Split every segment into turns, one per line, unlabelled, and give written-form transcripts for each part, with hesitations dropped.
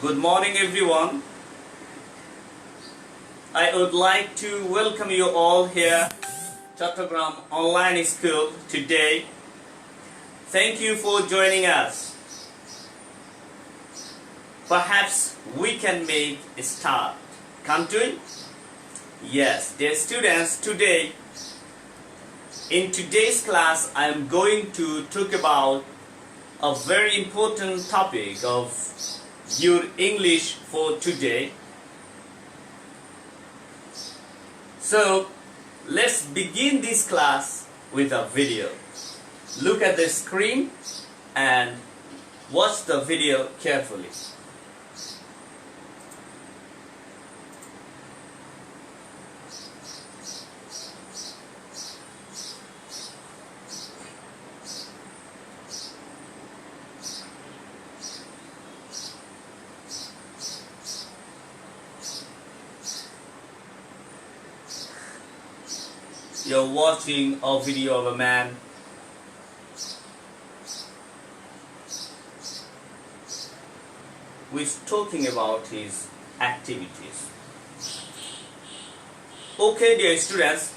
Good morning everyone. I would like to welcome you all here Chattogram Online School today. Thank you for joining us. Perhaps we can make a start, can't we? Yes, dear students, in today's class I am going to talk about a very important topic of your English for today. So let's begin this class with a video. Look at the screen and watch the video carefully. You're watching a video of a man who is talking about his activities. Okay, dear students,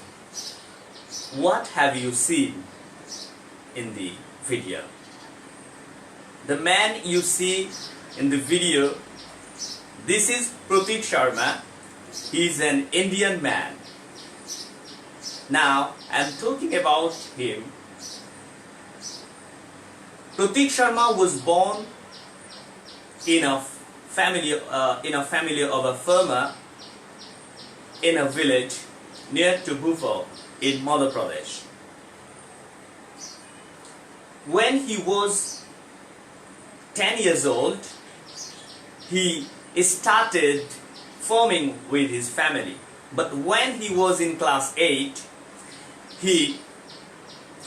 what have you seen in the video? The man you see in the video, this is Pratik Sharma. He is an Indian man. Now, I am talking about him. Pratik Sharma was born in a family of a farmer in a village near to Bhopal in Madhya Pradesh. When he was 10 years old, he started farming with his family. But when he was in class 8, he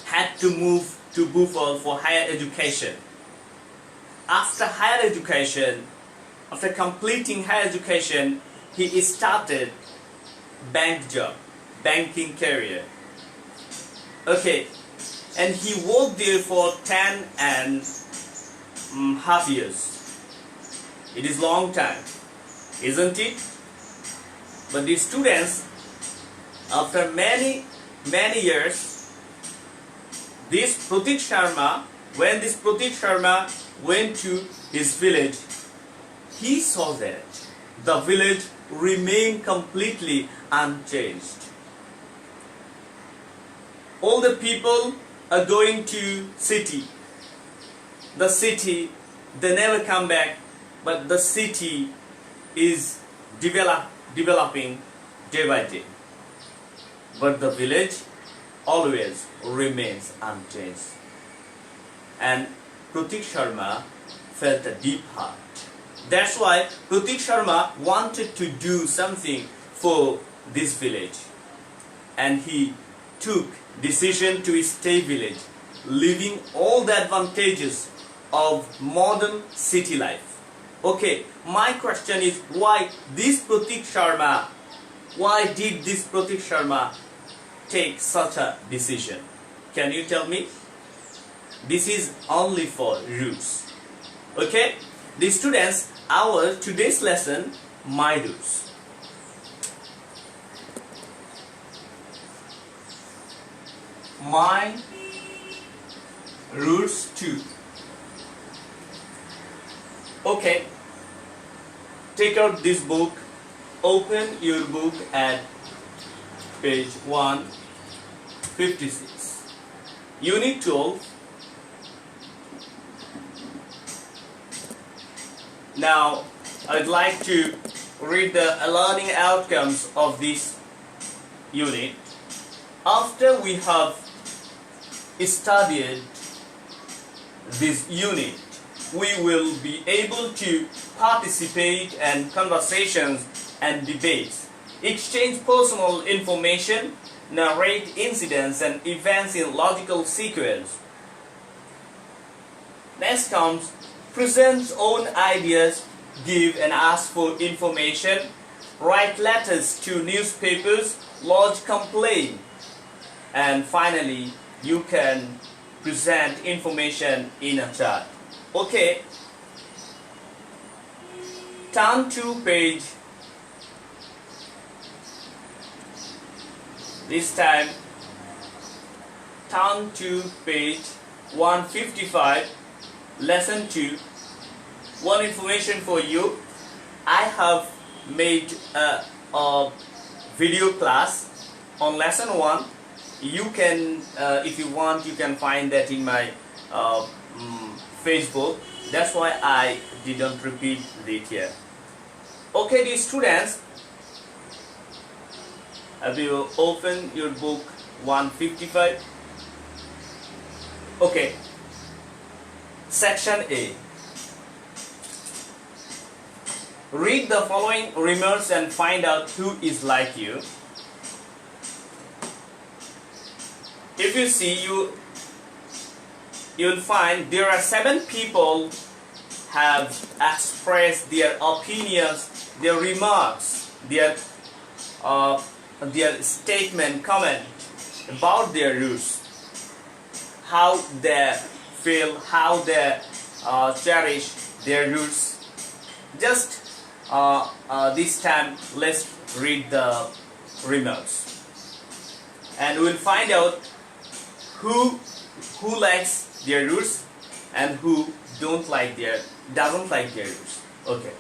had to move to Bhopal for higher education. After completing higher education, he started banking career. Okay, and he worked there for 10 and half years. It is long time, isn't it? But the students, after many years, when this Pratik Sharma went to his village, he saw that the village remained completely unchanged. All the people are going to city. The city, they never come back, but the city is developing day by day. But the village always remains unchanged. And Pratik Sharma felt a deep heart. That's why Pratik Sharma wanted to do something for this village. And he took decision to stay village, leaving all the advantages of modern city life. Okay, my question is, why did this Pratik Sharma take such a decision? Can you tell me? This is only for roots. Okay, the students, our today's lesson, my roots. My roots-2. Okay, take out this book, open your book at page 156. Unit 12. Now, I'd like to read the learning outcomes of this unit. After we have studied this unit, we will be able to participate in conversations and debates, exchange personal information, narrate incidents and events in logical sequence. Next comes present own ideas, give and ask for information, write letters to newspapers, lodge complaint, and finally you can present information in a chat. Okay, turn to page, this time turn to page 155, lesson 2. One information for you, I have made a video class on lesson 1. You can, if you want, you can find that in my Facebook. That's why I didn't repeat it here. Okay, dear students, I will open your book 155. Okay, section A. Read the following remarks and find out who is like you. If you see, you'll find there are 7 people have expressed their opinions, their remarks, their statement, comment about their roots, how they feel, how they cherish their roots. Just this time, let's read the remarks, and we'll find out who likes their roots and who doesn't like their roots. Okay.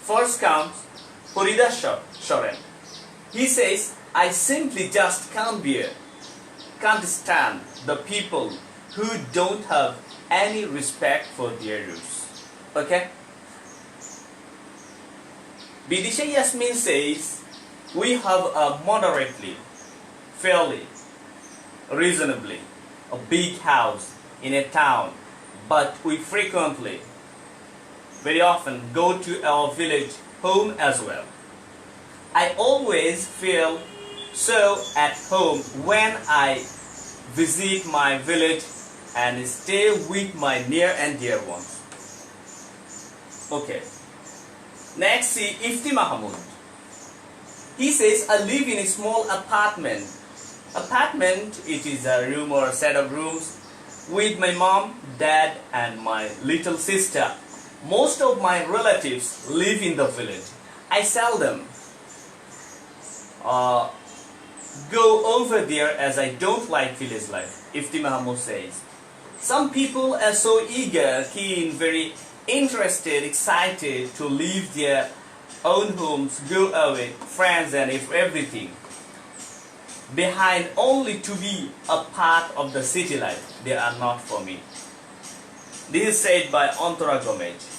First comes Farida Shoren. He says, I simply just can't stand the people who don't have any respect for their roots. Okay. Bidisha Yasmin says, we have a moderately, fairly, reasonably, a big house in a town, but we frequently, very often, go to our village home as well. I always feel so at home when I visit my village and stay with my near and dear ones. Okay. Next, see Ifti Mahmood. He says, I live in a small apartment. Apartment, it is a room or a set of rooms with my mom, dad and my little sister. Most of my relatives live in the village. I seldom go over there as I don't like village life, Ifti Mahmood says. Some people are so eager, keen, very interested, excited to leave their own homes, go away, friends and everything behind only to be a part of the city life. They are not for me. This is said by Antara Gomez.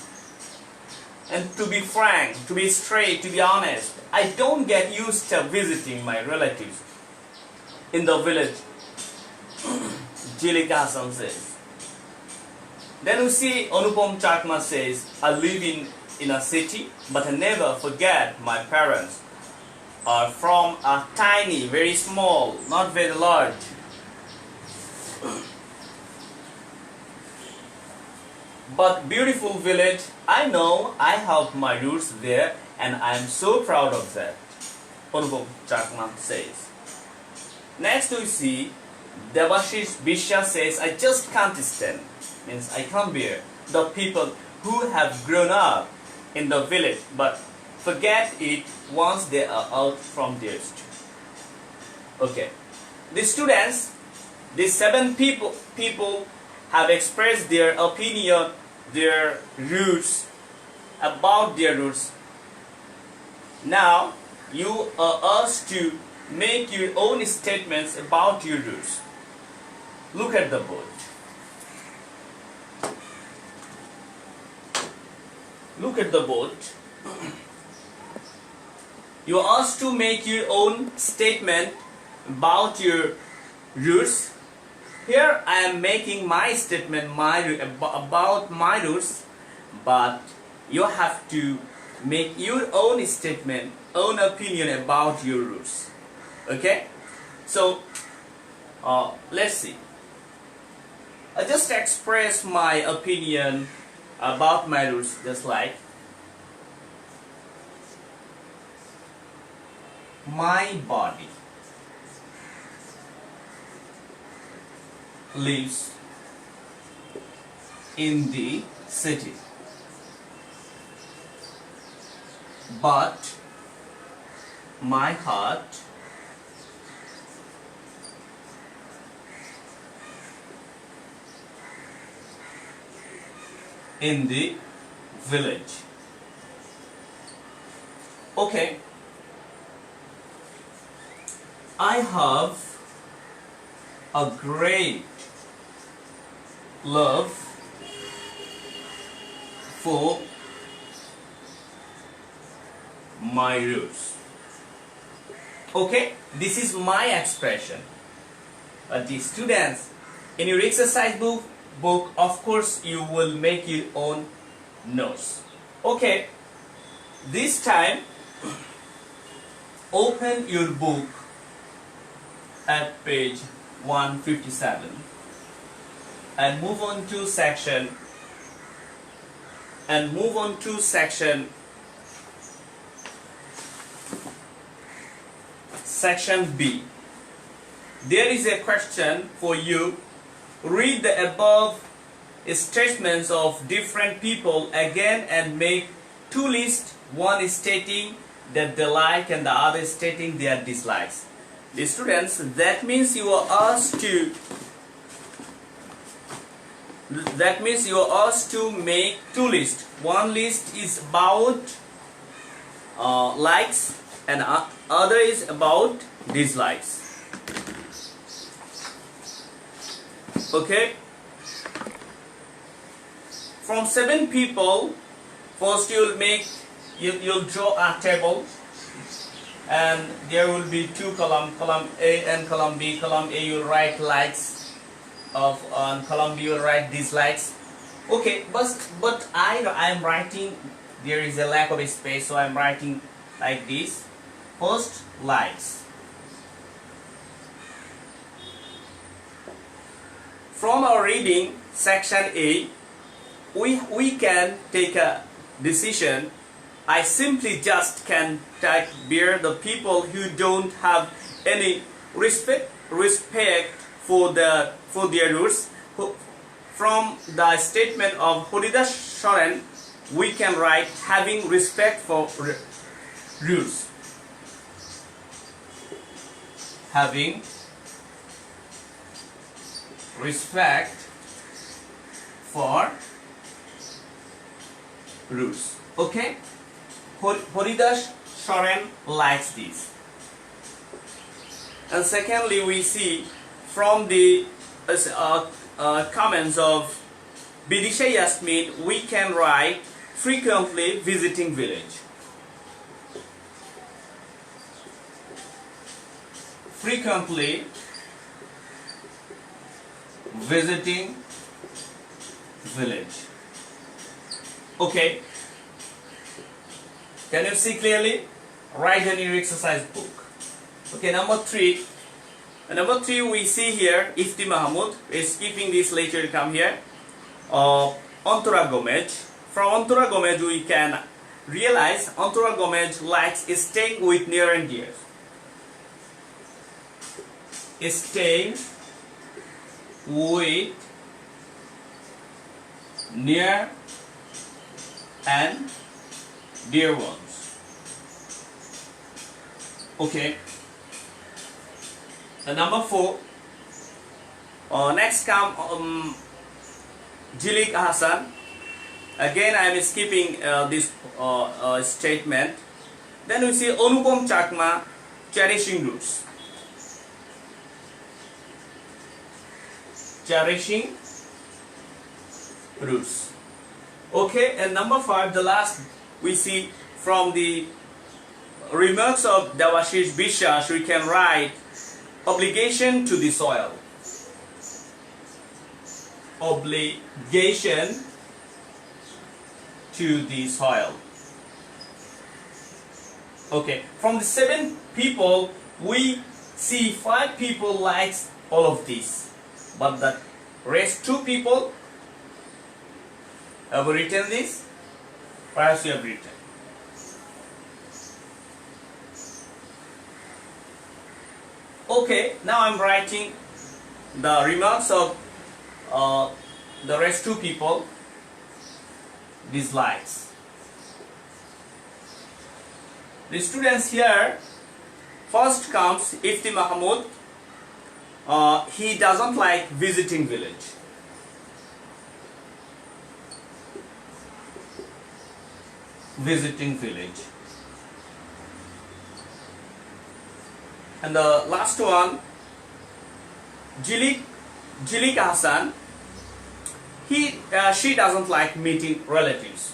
And to be frank, to be straight, to be honest, I don't get used to visiting my relatives in the village, Jilika Hassan says. Then we see Anupam Chakma says, I live in a city, but I never forget my parents are from a tiny, very small, not very large, but beautiful village. I know I have my roots there and I am so proud of that, Anupam Chakma says. Next we see Devashish Bishya says, I just can't stand, means I can't bear, the people who have grown up in the village but forget it once they are out from their school. Okay. The students, these 7 people have expressed their opinion, their roots, about their roots. Now, you are asked to make your own statements about your roots. Look at the board. Look at the board. You are asked to make your own statement about your roots. Here I am making my statement about my roots, but you have to make your own statement, own opinion about your roots. Okay? So, let's see. I just express my opinion about my roots, just like my body lives in the city. but my heart in the village. Okay, I have a great love for my roots. Okay, this is my expression. The students, in your exercise book, of course you will make your own notes. Okay, this time open your book at page 157 and move on to section section B. There is a question for you. Read the above statements of different people again and make two lists, one stating that they like and the other stating their dislikes. The students, that means you are asked to make two lists. One list is about likes and other is about dislikes. Okay, from 7 people, first you'll draw a table, and there will be 2 columns, column A and column B. Column A you'll write likes of, on column B you'll write dislikes. Okay, but I'm writing, there is a lack of space, so I'm writing like this. First, likes. From our reading section A, we can take a decision. I simply just can type here the people who don't have any respect for their roots. From the statement of Haridas Soren, we can write having respect for roots. Having respect for roots. Okay, Haridas Soren likes this. And secondly, we see from the comments of Bidisha Yasmin, we can write frequently visiting village. Frequently visiting village. Okay, can you see clearly? Write in your exercise book. Okay, number 3 we see here Ifti Mahmoud is keeping this, later will come here. Antura Gomez. From Antura Gomez we can realize Antura Gomez likes staying with near and dear. Staying with near and dear ones. Okay. And number 4. Next come Jilik Hassan. Again I am skipping this statement. Then we see Anupam Chakma, cherishing roots. Cherishing roots. Okay, and number 5, the last, we see from the remarks of Devashish Biswas, we can write obligation to the soil. Obligation to the soil. Okay, from the 7 people, we see 5 people likes all of these, but the rest 2 people have written this. Perhaps you have written. Okay, now I'm writing the remarks of the rest 2 people, dislikes. The students here, first comes Ifti Mahmood. He doesn't like visiting village. Visiting village. And the last one, Jilik Hassan. She doesn't like meeting relatives.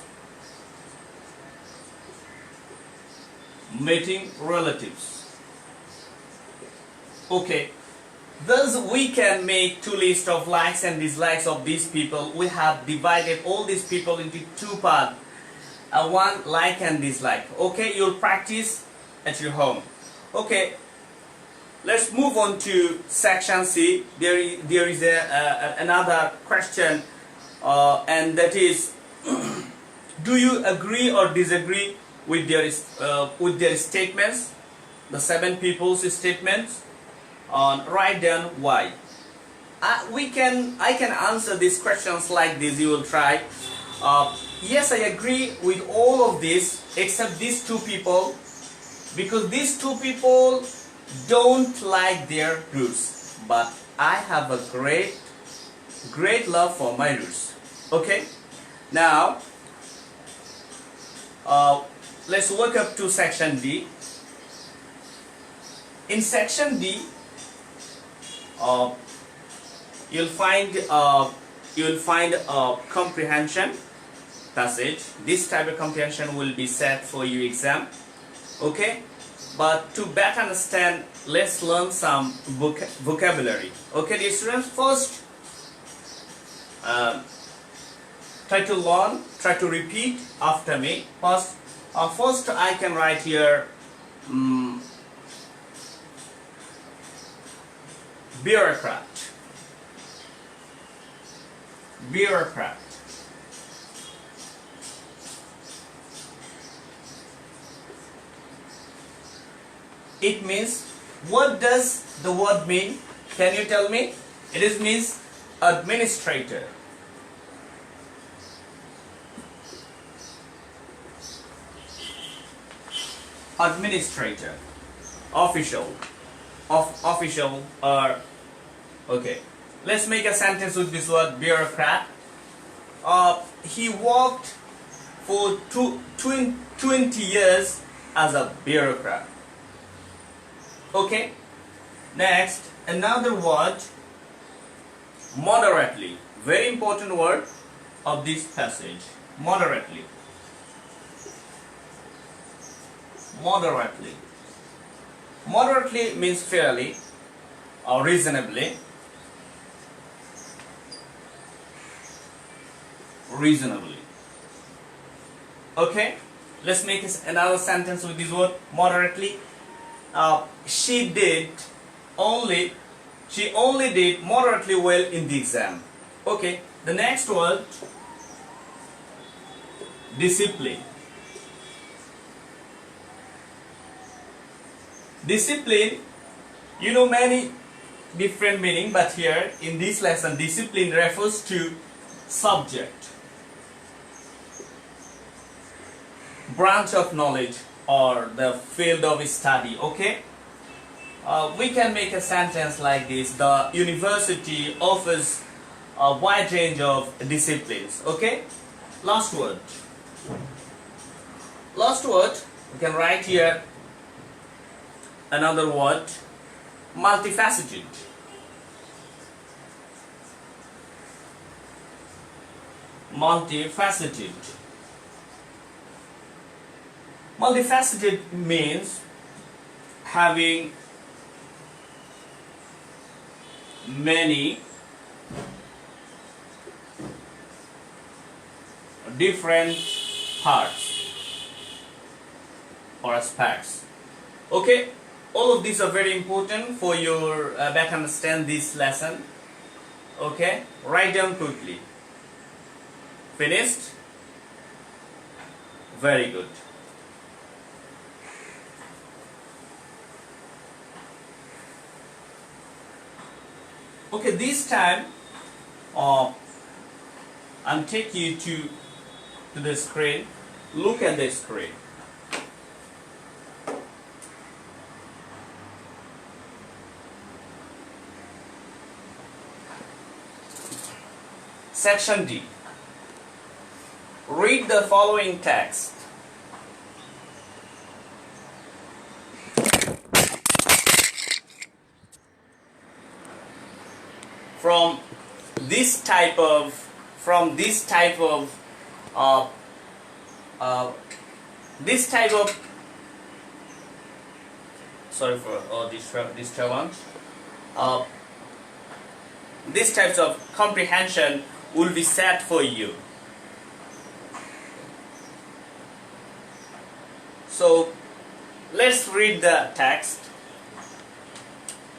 Meeting relatives. Okay. Thus we can make two lists of likes and dislikes of these people. We have divided all these people into two parts. One like and dislike. Okay, you'll practice at your home. Okay, let's move on to section C. There is another question, and that is, do you agree or disagree with their statements, the 7 people's statements? Write down why. I can answer these questions like this. You will try. Yes, I agree with all of this except these 2 people, because these 2 people don't like their roots, but I have a great love for my roots. Okay, now let's work up to section D. In section D, you'll find a comprehension passage. This type of comprehension will be set for your exam. Okay, but to better understand, let's learn some vocabulary. Okay, dear students, first try to repeat after me. First I can write here bureaucrat. Bureaucrat. It means, what does the word mean? Can you tell me? It means administrator. Administrator. Official. Official or okay. Let's make a sentence with this word bureaucrat. He worked for 20 years as a bureaucrat. Okay. Next, another word, moderately. Very important word of this passage. Moderately. Moderately. Moderately means fairly or reasonably. Reasonably. Okay. Let's make another sentence with this word, moderately. She only did moderately well in the exam. Okay, the next word, discipline. Discipline, you know many different meaning, but here in this lesson, discipline refers to subject, branch of knowledge, or the field of study. Okay, we can make a sentence like this: the university offers a wide range of disciplines. Okay, last word, we can write here another word, multifaceted. Multifaceted. Multifaceted means having many different parts or aspects. Okay, all of these are very important for your better understand this lesson. Okay, write down quickly. Finished? Very good. Okay, this time I'll take you to the screen. Look at the screen. Section D. Read the following text. From this type of sorry for all disturbance. These types of comprehension will be set for you. So let's read the text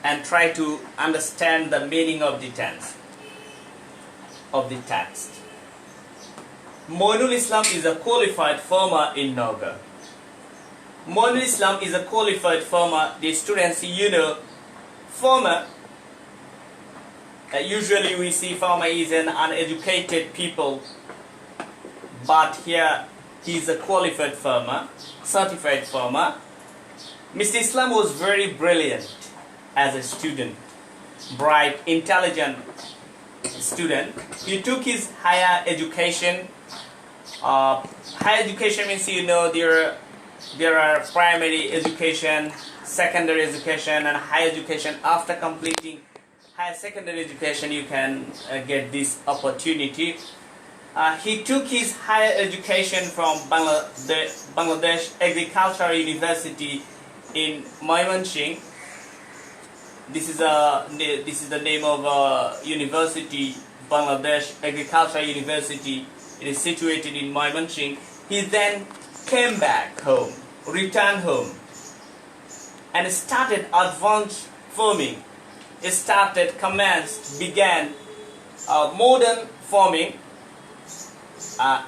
and try to understand the meaning of the tense of the text. Moinul Islam is a qualified farmer in Naga. Moinul Islam is a qualified farmer. The students, farmer. Usually we see farmer is an uneducated people, but here he is a qualified farmer, certified farmer. Mr. Islam was very brilliant as a student, bright, intelligent student. He took his higher education. Higher education means there are primary education, secondary education, and higher education. After completing higher secondary education, you can get this opportunity. He took his higher education from Bangladesh Agricultural University in Mymensingh. This is the name of university, Bangladesh Agricultural University. It is situated in Mymensingh. He then came back home, returned home, and started advanced farming. Began modern farming.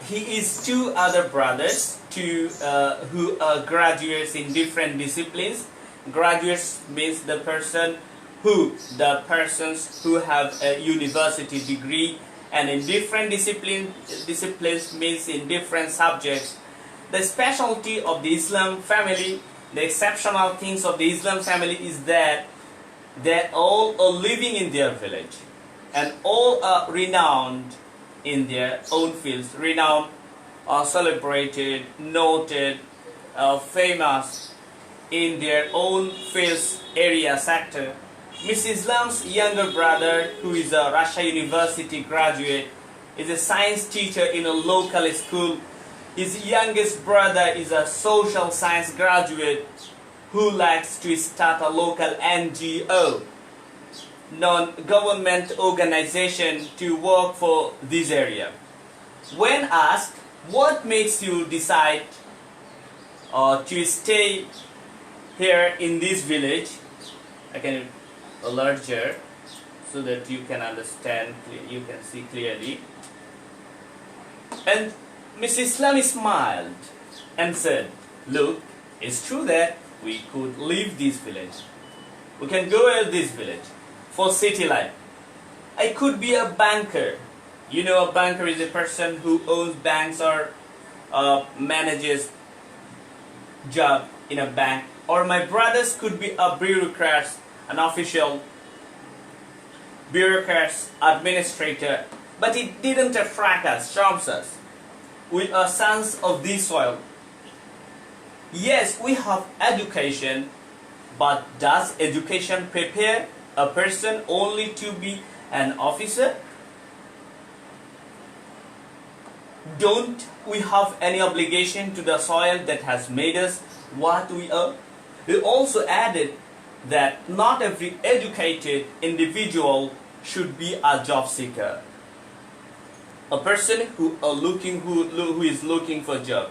He is two other brothers, who are graduates in different disciplines. Graduates means the persons who have a university degree, and in different disciplines means in different subjects. The specialty of the Islam family, the exceptional things of the Islam family is that they all are living in their village, and all are renowned in their own fields, renowned, celebrated, noted, famous in their own fields, area, sector. Mr. Islam's younger brother, who is a Russia University graduate, is a science teacher in a local school. His youngest brother is a social science graduate who likes to start a local NGO, non-government organization, to work for this area. When asked, what makes you decide to stay here in this village, I can larger so that you can understand, you can see clearly. And Mr. Islam smiled and said, look, it's true that we could leave this village. We can go out this village for city life. I could be a banker. A banker is a person who owns banks or manages job in a bank. Or my brothers could be a bureaucrat, an official, bureaucrat, administrator. But it didn't attract us, charms us. We are sons of this soil. Yes, we have education, but does education prepare a person only to be an officer? Don't we have any obligation to the soil that has made us what we are? He also added that not every educated individual should be a job seeker, a person who is looking for a job.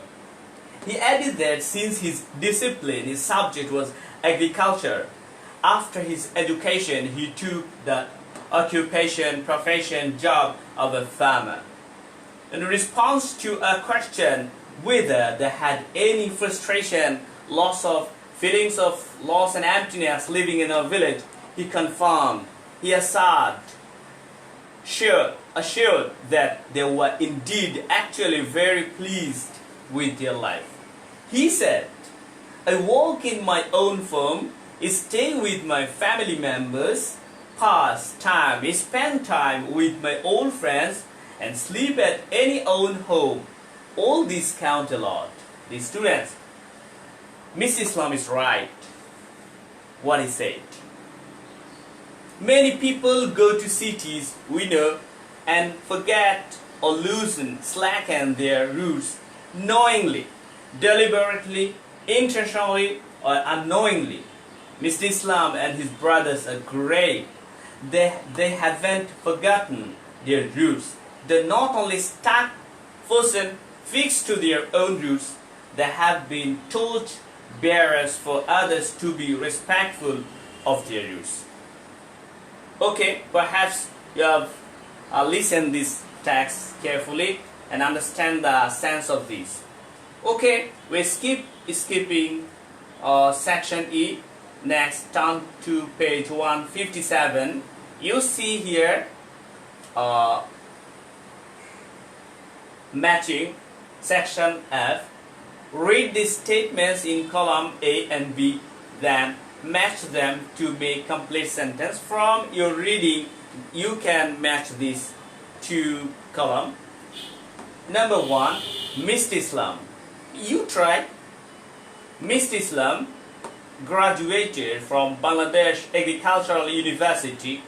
He added that since his discipline, his subject was agriculture, after his education he took the profession, job of a farmer. In response to a question whether they had any frustration, feelings of loss and emptiness living in a village, he confirmed, he assured that they were indeed actually very pleased with their life. He said, I work in my own firm, stay with my family members, pass time, spend time with my old friends, and sleep at any own home. All these count a lot. The students, Mr. Islam is right. What he said. Many people go to cities, we know, and forget or loosen, slacken their roots knowingly, deliberately, intentionally, or unknowingly. Mr. Islam and his brothers are great. They haven't forgotten their roots. They're not only stuck, fixed to their own roots, they have been torch bearers for others to be respectful of their roots. Okay, perhaps you have listened this text carefully and understand the sense of this. Okay, we're skipping section E. Next, turn to page 157. You see here matching section F. Read the statements in column A and B, then match them to make complete sentence. From your reading, you can match these two columns. Number 1, Mr. Islam. You try. Mr. Islam graduated from Bangladesh Agricultural University.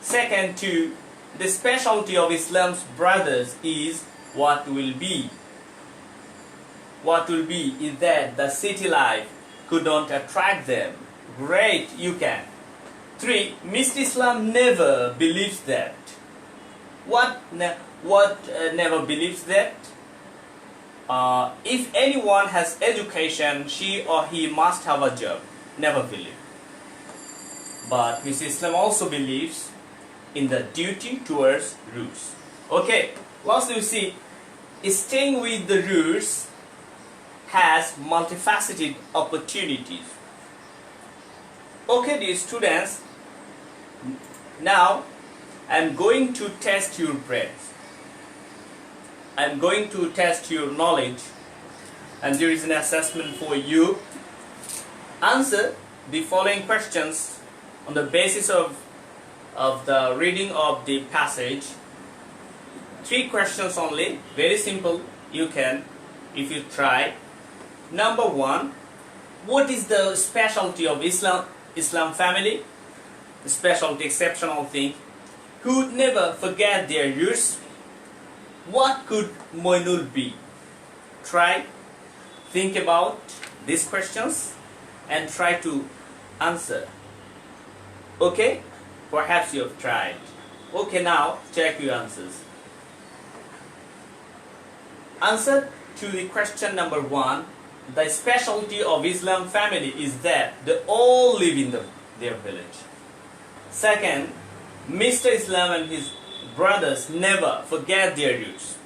Second, 2, the specialty of Islam's brothers is what will be. What will be is that the city life could not attract them. Great, you can. 3, Mr. Islam never believes that. What never believes that? If anyone has education, she or he must have a job. Never believe. But Mr. Islam also believes in the duty towards roots. Okay, lastly we see, staying with the roots has multifaceted opportunities. Okay, dear students, now I am going to test your brains. I am going to test your knowledge, and there is an assessment for you. Answer the following questions on the basis of the reading of the passage. 3 questions only, very simple. You can, if you try. Number 1, what is the specialty of Islam family? The specialty, exceptional thing. Who would never forget their roots? What could Moinul be? Try, think about these questions and try to answer. Okay? Perhaps you have tried. Okay, now check your answers. Answer to the question number 1. The specialty of Islam family is that they all live in their village. Second, Mr. Islam and his brothers never forget their roots.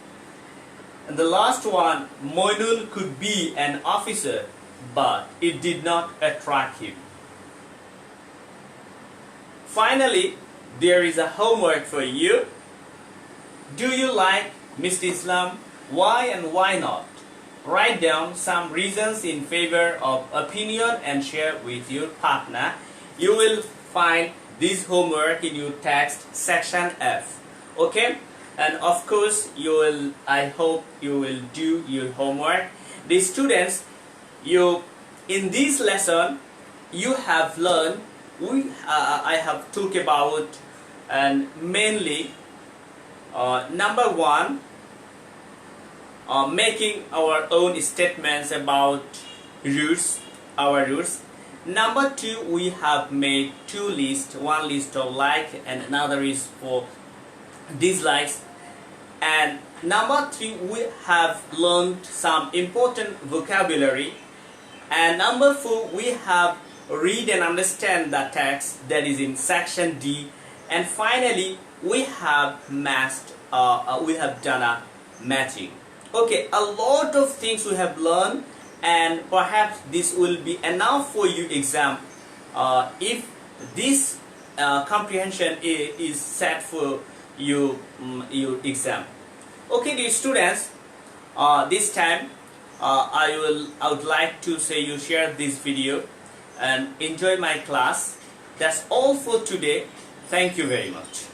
And the last one, Moinul could be an officer, but it did not attract him. Finally, there is a homework for you. Do you like Mr. Islam? Why and why not? Write down some reasons in favor of opinion and share with your partner. You will find this homework in your text section F. Okay? And of course, I hope you will do your homework. The students, in this lesson, you have learned, I have talked about, and mainly, number 1, making our own statements about roots, our roots. Number 2, we have made 2 lists, one list of like and another is for dislikes. And number 3, we have learned some important vocabulary. And number 4, we have read and understand the text that is in section D. And finally, we have matched, we have done a matching. Okay, a lot of things we have learned, and perhaps this will be enough for you exam. If this comprehension is set for you, your exam. Okay, dear students, this time I would like to say you share this video and enjoy my class. That's all for today. Thank you very much.